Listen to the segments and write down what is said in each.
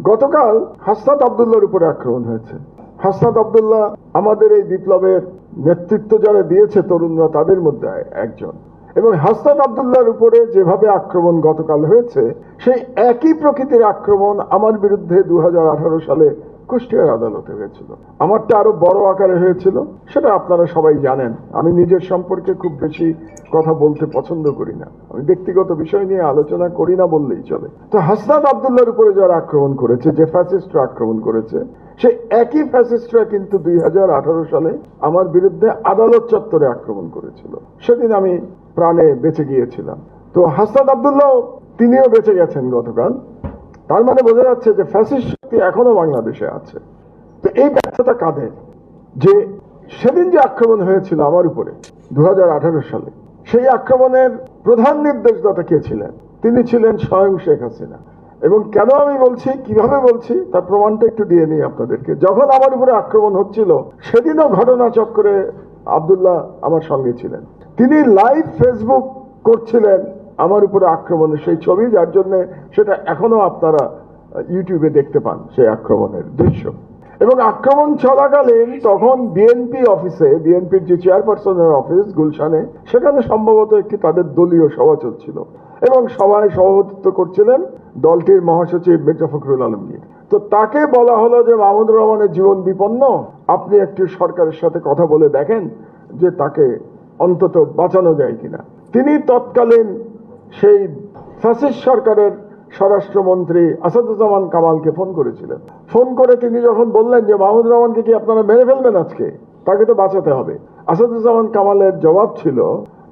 গতকাল হাসনাত আব্দুল্লাহর উপরে আক্রমণ হয়েছে। হাসনাত আব্দুল্লাহ আমাদের এই বিপ্লবের নেতৃত্ব যারা দিয়েছে তরুণরা তাদের মধ্যে একজন, এবং হাসনাত আব্দুল্লাহর উপরে যেভাবে আক্রমণ গতকাল হয়েছে সেই একই প্রকৃতির আক্রমণ আমার বিরুদ্ধে 2018 সালে কুষ্টিয়ার আদালতে হয়েছিল। আমারটা আরো বড় আকারে হয়েছিল, সেটা আপনারা সবাই জানেন। আমি নিজের সম্পর্কে খুব বেশি কথা বলতে পছন্দ করি না, আমি ব্যক্তিগত বিষয় নিয়ে আলোচনা করি না বললেই চলে। তো হাসনাত আব্দুল্লাহর উপরে যারা আক্রমণ করেছে, যে ফ্যাসিস্টরা আক্রমণ করেছে, সেই একই ফ্যাসিস্টরা কিন্তু 2018 সালে আমার বিরুদ্ধে আদালত চত্বরে আক্রমণ করেছিল। সেদিন আমি প্রাণে বেঁচে গিয়েছিলাম। তো হাসনাত আব্দুল্লাহ তিনিও বেঁচে গেছেন গতকাল। তার মানে বোঝা যাচ্ছে যে ফ্যাসিস্ট শক্তি এখনো বাংলাদেশে আছে। তো এই ব্যর্থতা কাদের? যে সেদিন যে আক্রমণ হয়েছিল আমার উপরে 2018 সালে, সেই আক্রমণের প্রধান নির্দেশদাতা কে ছিলেন? তিনি ছিলেন স্বয়ং শেখ হাসিনা। এবং কেন আমি বলছি, কিভাবে বলছি, তার প্রমাণটা একটু দিয়ে নিই আপনাদেরকে। যখন আমার উপরে আক্রমণ হচ্ছিল সেদিনও ঘটনা চক্রে আব্দুল্লাহ আমার সঙ্গে ছিলেন। তিনি লাইভ ফেসবুক করছিলেন আমার উপরে আক্রমণের সেই ছবি, যার জন্য সেটা এখনো আপনারা ইউটিউবে দেখতে পান, সেই আক্রমণের দৃশ্য। এবং আক্রমণ চলাকালীন তখন বিএনপি অফিসে, বিএনপির যে চেয়ারপারসনের অফিস গুলশানে, সেখানে সম্ভবত একটি তাদের দলীয় সভা চলছিল এবং সভায় সভাপতিত্ব করছিলেন দলটির মহাসচিব মির্জা ফখরুল আলমগীর। তো তাকে বলা হলো যে মাহমুদুর রহমানের জীবন বিপন্ন, আপনি একটি সরকারের সাথে কথা বলে দেখেন যে তাকে অন্তত বাঁচানো যায় কিনা। তিনি তৎকালীন সেই ফ্যাসিস্ট সরকারের স্বরাষ্ট্রমন্ত্রী আসাদুজ্জামান কামালকে ফোন করেছিলেন। ফোন করে তিনি যখন বললেন যে মাহমুদুর রহমানকে কি আপনারা মেরে ফেলবেন আজকে, তাকে তো বাঁচাতে হবে, আসাদুজ্জামান কামালের জবাব ছিল,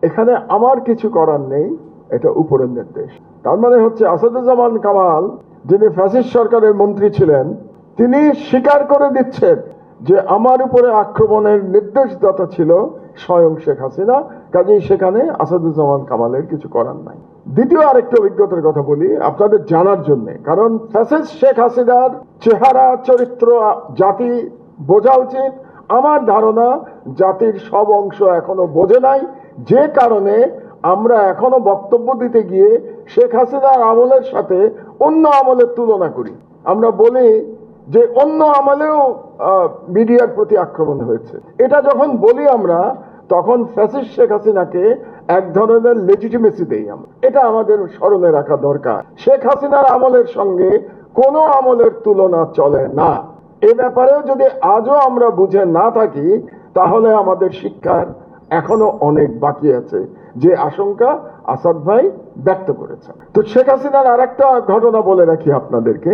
এখানে আমার কিছু করার নেই, এটা উপরের নির্দেশ। তার মানে হচ্ছে আসাদুজ্জামান কামাল, যিনি ফ্যাসিস্ট সরকারের মন্ত্রী ছিলেন, তিনি স্বীকার করে দিচ্ছেন যে আমার উপরে আক্রমণের নির্দেশদাতা ছিল স্বয়ং শেখ হাসিনা, কাজেই সেখানে আসাদুজ্জামান কামালের কিছু করার নাই। দ্বিতীয় আরেকটা অভিজ্ঞতার কথা বলি আপনাদের জানার জন্য, কারণ ফ্যাসিস্ট শেখ হাসিনার চেহারা চরিত্র জাতি বোঝা উচিত। আমার ধারণা জাতির সব অংশ এখনো বোঝে নাই, যে কারণে আমরা এখনো বক্তব্য দিতে গিয়ে শেখ হাসিনার আমলের সাথে অন্য আমলের তুলনা করি। আমরা বলি যে অন্য আমলেও মিডিয়ার প্রতি আক্রমণ হয়েছে। এটা যখন বলি আমরা, তখন ফ্যাসিস্ট শেখ হাসিনাকে এক ধরনের লেজিটিমেসি দেই আমরা। এটা আমাদের স্মরণে রাখা দরকার। শেখ হাসিনার আমলের সঙ্গে কোনো আমলের তুলনা চলে না। এ ব্যাপারেও যদি আজও আমরা বুঝে না থাকি, তাহলে আমাদের শিক্ষার এখনো অনেক বাকি আছে, যে আশঙ্কা আসাদ ভাই ব্যক্ত করেছেন। তো শেখ হাসিনার আর একটা ঘটনা বলে রাখি আপনাদেরকে।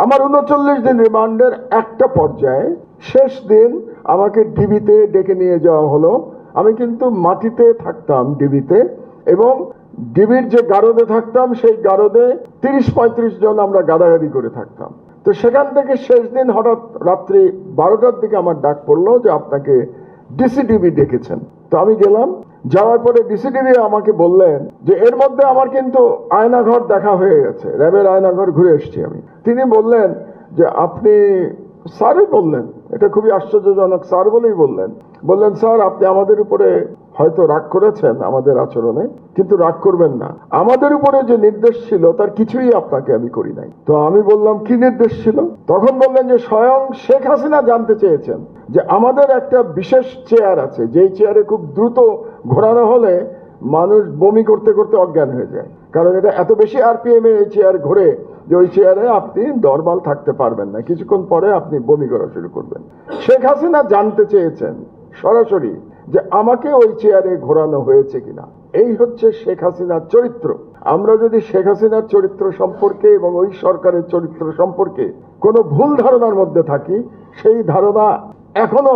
আমার 39 দিন রিমান্ডের একটা পর্যায়ে শেষ দিন আমাকে ডিবিতে ডেকে নিয়ে যাওয়া হলো। আমি কিন্তু মাটিতে থাকতাম ডিবিতে, এবং ডিবির যে গারদে থাকতাম সেই গারদে 30-35 জন আমরা গাদাগাদি করে থাকতাম। তো সেখান থেকে শেষ দিন হঠাৎ রাত্রি 12টার দিকে আমার ডাক পড়লো যে আপনাকে ডিসিডিবি ডেকেছেন। তো আমি গেলাম। যাওয়ার পরে ডিসিডিবি আমাকে বললেন যে এর মধ্যে আমার কিন্তু আয়নাঘর দেখা হয়ে গেছে, র্যাবের আয়নাঘর ঘুরে এসেছি আমি। তিনি বললেন যে আপনি, স্যারই বললেন, এটা খুবই আশ্চর্যজনক, স্যার বলেই বললেন স্যার আপনি আমাদের উপরে হয়তো রাগ করেছেন আমাদের আচরণে, কিন্তু রাগ করবেন না, আমাদের উপরে যে নির্দেশ ছিল তার কিছুই আপনাকে আমি করি নাই। তো আমি বললাম কি নির্দেশ ছিল? তখন বললেন যে স্বয়ং শেখ হাসিনা জানতে চেয়েছেন যে আমাদের একটা বিশেষ চেয়ার আছে, যেই চেয়ারে খুব দ্রুত ঘোরানো হলে মানুষ বমি করতে করতে অজ্ঞান হয়ে যায়, কারণ এটা এত বেশি আরপিএম এ এই চেয়ার ঘোরে যে ওই চেয়ারে আপনি নরমাল থাকতে পারবেন না, কিছুক্ষণ পরে আপনি বমি করা শুরু করবেন। শেখ হাসিনা জানতে চেয়েছেন সরাসরি যে আমাকে ওই চেয়ারে ঘোরানো হয়েছে কিনা। এই হচ্ছে শেখ হাসিনার চরিত্র। আমরা যদি শেখ হাসিনার চরিত্র সম্পর্কে এবং ওই সরকারের চরিত্র সম্পর্কে কোনো ভুল ধারণার মধ্যে থাকি, সেই ধারণা এখনো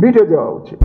মিটে যাওয়া উচিত।